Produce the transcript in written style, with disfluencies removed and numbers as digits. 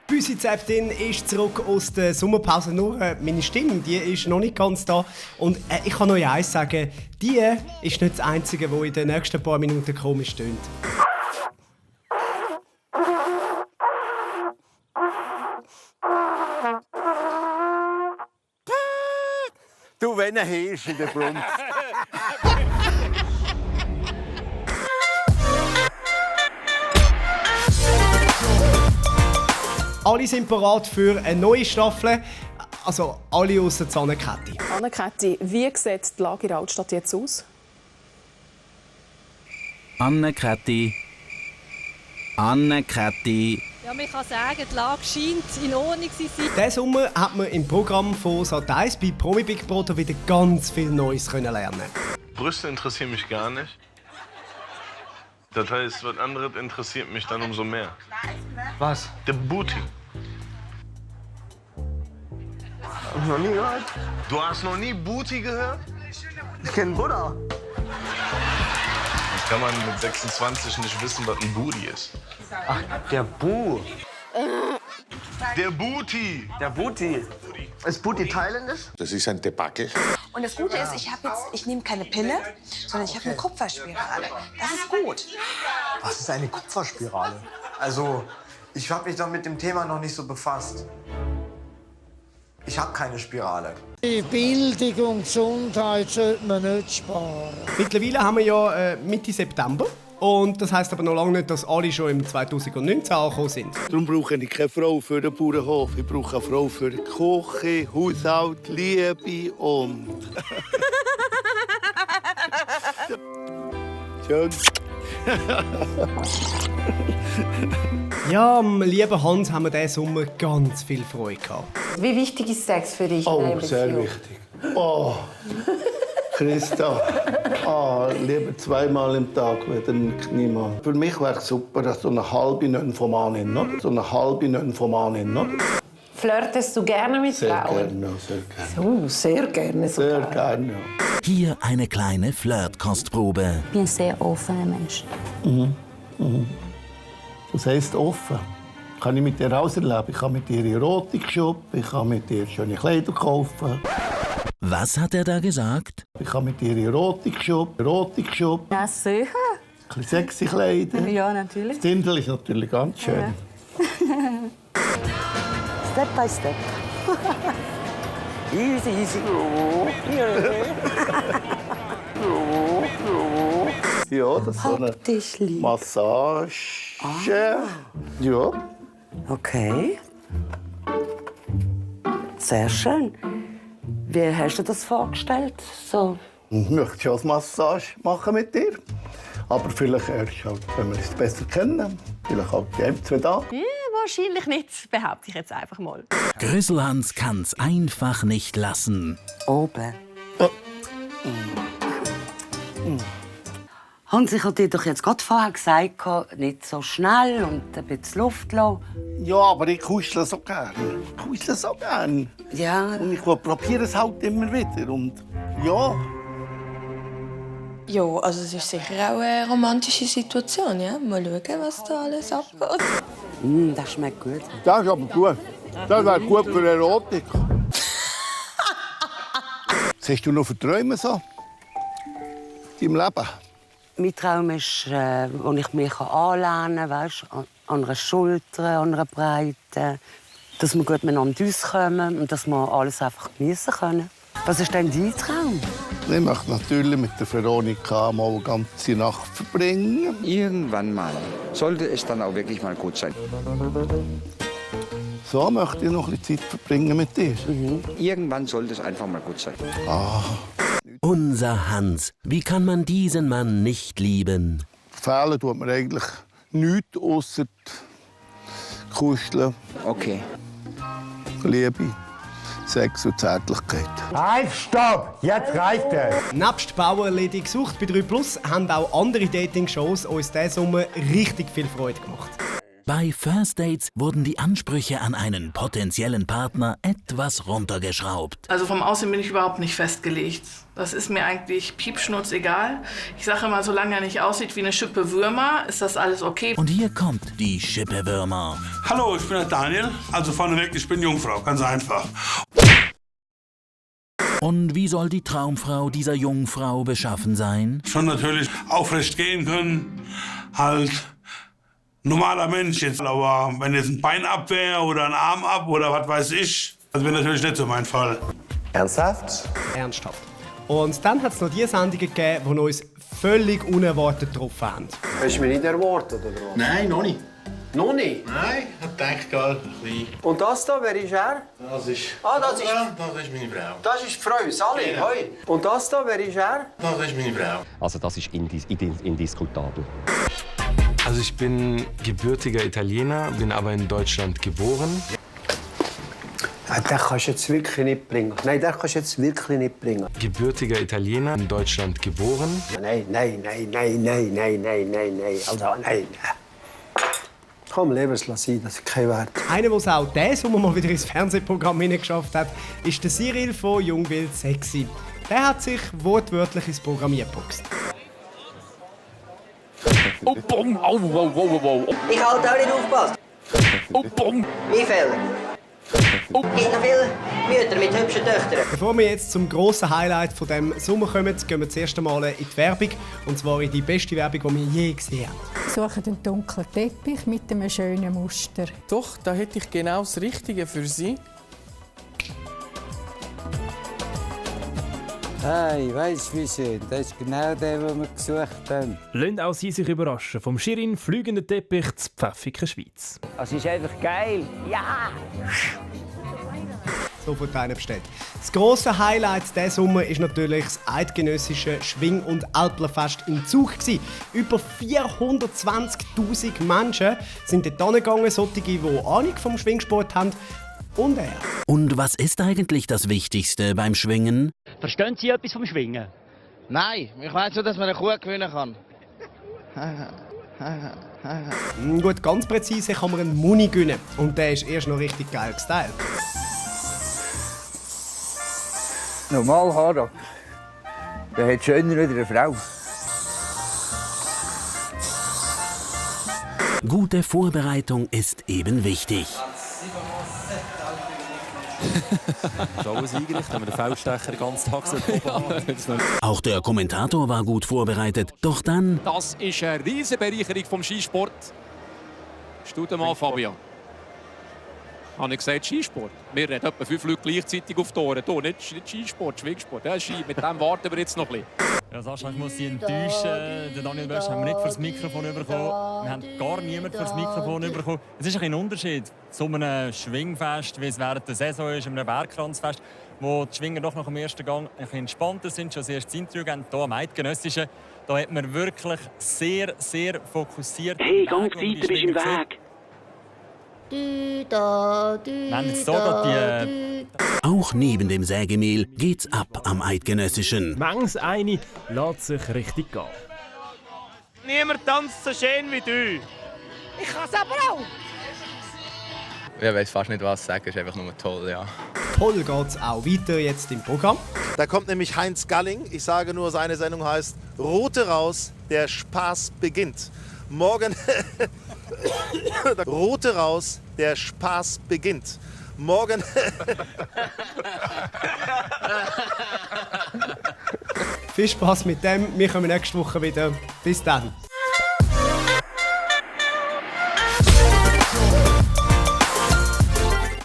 Büsi Zeptin ist zurück aus der Sommerpause. Nur meine Stimme, die ist noch nicht ganz da. Und ich kann euch eins sagen, die ist nicht das Einzige, das in den nächsten paar Minuten komisch tönt. Du, wenn er Hirsch in der Brunst. Alle sind bereit für eine neue Staffel. Also alle ausser Anne-Käthi. Anne-Käthi, wie sieht die Lage in der Altstadt jetzt aus? Anne-Käthi. Anne-Käthi. Ja, man kann sagen, die Lage scheint in Ordnung zu sein. Diesen Sommer hat man im Programm von Sat.1 bei Promi Big Brother wieder ganz viel Neues lernen. Brüste interessieren mich gar nicht. Das heißt, was anderes interessiert mich dann umso mehr. Was? Der Booty. Hab ich noch nie gehört. Du hast noch nie Booty gehört? Ich kenn Buddha. Das kann man mit 26 nicht wissen, was ein Booty ist. Ach, der Bu. Der Booty! Der Booty. Ist Booty thailändisch? Das ist ein Debakel. Und das Gute ist, ich nehme keine Pille, sondern ich habe eine Kupferspirale. Das ist gut. Was ist eine Kupferspirale? Also, ich habe mich doch mit dem Thema noch nicht so befasst. Ich habe keine Spirale. Die Bildung und Gesundheit sollte man nicht sparen. Mittlerweile haben wir ja Mitte September. Und das heisst aber noch lange nicht, dass alle schon im 2019 angekommen sind. Darum brauche ich keine Frau für den Bauernhof. Ich brauche eine Frau für die Küche, Haushalt, Liebe und... Schön. Ja, am lieben Hans haben wir diesen Sommer ganz viel Freude gehabt. Wie wichtig ist Sex für dich? Oh, sehr wichtig. Oh, Christa. Lieber zweimal im Tag, weder niemand. Für mich wäre es super, dass so eine halbe Nymphomanin, oder? So eine halbe Nymphomanin, oder? Flirtest du gerne mit Sehr Frauen? gerne, sehr gerne. Sehr gerne sogar. Sehr gerne, ja. Hier eine kleine Flirtkostprobe. Ich bin ein sehr offener Mensch. Das heisst offen. Kann ich mit dir auserleben? Ich kann mit dir Erotik shoppen, ich kann mit dir schöne Kleider kaufen. Was hat er da gesagt? Ich kann mit dir Erotik shoppen. Ja, sicher. Ein bisschen sexy Kleider. Ja, natürlich. Das Dirndl ist natürlich ganz schön. Ja. Step by step. Easy, easy. Ja, das ist so eine Hab dich lieb. Massage. Ja. Okay. Sehr schön. Wie hast du das vorgestellt? So. Ich möchte schon eine Massage machen mit dir. Aber vielleicht erst, halt, wenn wir uns besser kennen. Vielleicht auch die zwei da. Wahrscheinlich nicht, behaupte ich jetzt einfach mal. Grüsselhans kann's einfach nicht lassen. Oben. Hans, ich habe dir doch jetzt gerade vorher gesagt, nicht so schnell und ein bisschen Luft lassen. Ja, aber ich kuschle so gern. Ja. Und ich probiere es halt immer wieder. Und ja. Ja, also es ist sicher auch eine romantische Situation, ja. Mal schauen, was da alles abgeht. Das schmeckt gut. Das ist aber gut. Das wäre gut für Erotik. Was hast du noch für Träume so? In deinem Leben? Mein Traum ist, wo ich mich anlehnen kann, weißt, an einer Schulter, an einer Breite. Dass wir gut miteinander auskommen und dass wir alles einfach genießen können. Was ist denn dein Traum? Ich möchte natürlich mit der Veronika mal eine ganze Nacht verbringen. Irgendwann mal sollte es dann auch wirklich mal gut sein. So möchte ich noch ein bisschen Zeit verbringen mit dir. Irgendwann sollte es einfach mal gut sein. Unser Hans. Wie kann man diesen Mann nicht lieben? Fehlen tut mir eigentlich nichts, ausser Kuscheln, Okay. Liebe, Sex und Zärtlichkeit. Halt, stopp! Jetzt reicht es. Nebst Bauerledig gesucht bei 3 Plus haben auch andere Dating-Shows uns diesen Sommer richtig viel Freude gemacht. Bei First Dates wurden die Ansprüche an einen potenziellen Partner etwas runtergeschraubt. Also vom Aussehen bin ich überhaupt nicht festgelegt. Das ist mir eigentlich piepschnurz egal. Ich sage immer, solange er nicht aussieht wie eine Schippe Würmer, ist das alles okay. Und hier kommt die Schippe Würmer. Hallo, ich bin der Daniel. Also vorneweg, ich bin Jungfrau, ganz einfach. Und wie soll die Traumfrau dieser Jungfrau beschaffen sein? Schon natürlich aufrecht gehen können, halt normaler Mensch jetzt. Aber wenn jetzt ein Bein ab wäre oder ein Arm ab oder was weiß ich, das wäre natürlich nicht so mein Fall. Ernsthaft? Ernsthaft. Und dann hat es noch die Sendungen gegeben, die uns völlig unerwartet getroffen haben. Hast du mich nicht erwartet, oder was? Nein, noch nicht. Noch nicht? Nein, ich denke gerade ein bisschen. Und das da, wer ist er? Das ist... Das ist meine Frau. Das ist die Frau, Sally, Genau. hoi. Und das da, wer ist er? Das ist meine Frau. Also das ist indiskutabel. Also ich bin gebürtiger Italiener, bin aber in Deutschland geboren. Den kannst du jetzt wirklich nicht bringen. Nein, den kannst du jetzt wirklich nicht bringen. Gebürtiger Italiener, in Deutschland geboren. Nein. Also, nein. Komm, lebe es sein, das ist kein Wert. Einer, der es auch diesen Sommer mal wieder ins Fernsehprogramm hineingeschafft hat, ist der Cyril von Jungwild Sexy. Der hat sich wortwörtlich ins Programmieren geboxt. Oh, bom, oh, wow. Ich halte auch nicht aufgepasst. Oh, bom. Mein Fehler. Gibt noch viele Mütter mit hübschen Töchtern. Bevor wir jetzt zum grossen Highlight von dem Sommer kommen, gehen wir zuerst einmal in die Werbung. Und zwar in die beste Werbung, die wir je gesehen haben. Suche den dunklen Teppich mit einem schönen Muster. Doch, da hätte ich genau das Richtige für Sie. Hey, weisst du wie schön? Das ist genau der, den wir gesucht haben. Lassen auch Sie sich überraschen vom Schirin fliegenden Teppich zu Pfäffiken, Schweiz. Es ist einfach geil. Ja! Sofort einen bestellt. Das grosse Highlight diesen Sommer ist natürlich das eidgenössische Schwing- und Alplerfest im Zug. Über 420'000 Menschen sind dort hingegangen, solche, die Ahnung vom Schwingsport haben. Und er. Und was ist eigentlich das Wichtigste beim Schwingen? Verstehen Sie etwas vom Schwingen? Nein, ich weiss nur, dass man eine Kuh gewinnen kann. Gut, ganz präzise kann man einen Muni gewinnen. Und der ist erst noch richtig geil gestylt. Normal Haarrock. Der hat schöner wieder eine Frau. Gute Vorbereitung ist eben wichtig. Das ist alles eingerichtet, wenn wir den Feldstecher den ganzen Tag haben. Auch der Kommentator war gut vorbereitet, doch dann... Das ist eine riesige Bereicherung vom Skisport. Stell mal, Fabian. Habe ich gesagt, Skisport? Wir reden etwa 5 Leute gleichzeitig auf die Ohren. Hier, nicht Skisport, Schwingsport. Ja, Ski. Mit dem warten wir jetzt noch ein bisschen. Ja, Sascha, ich muss dich enttäuschen. Den Daniel Bösch haben wir nicht fürs Mikrofon bekommen. Wir haben gar niemanden fürs Mikrofon bekommen. Es ist ein Unterschied zu einem Schwingfest, wie es während der Saison ist, einem Bergkranzfest, wo die Schwinger doch nach dem ersten Gang ein bisschen entspannter sind, schon das erste Interview geben. Hier am Eidgenössischen, da hat man wirklich sehr, sehr fokussiert. Hey, gang weiter, bist im Weg. Auch neben dem Sägemehl geht's ab am Eidgenössischen. Mangs eine lässt sich richtig gehen. Niemand tanzt so schön wie du. Ich kann es aber auch. Ich weiß fast nicht, was sagen. Es ist einfach nur toll, ja. Toll geht's auch weiter jetzt im Programm. Da kommt nämlich Heinz Galling. Ich sage nur, seine Sendung heißt Rote raus, der Spaß beginnt. Morgen... Rote raus, der Spaß beginnt. Morgen... Viel Spaß mit dem. Wir kommen nächste Woche wieder. Bis dann.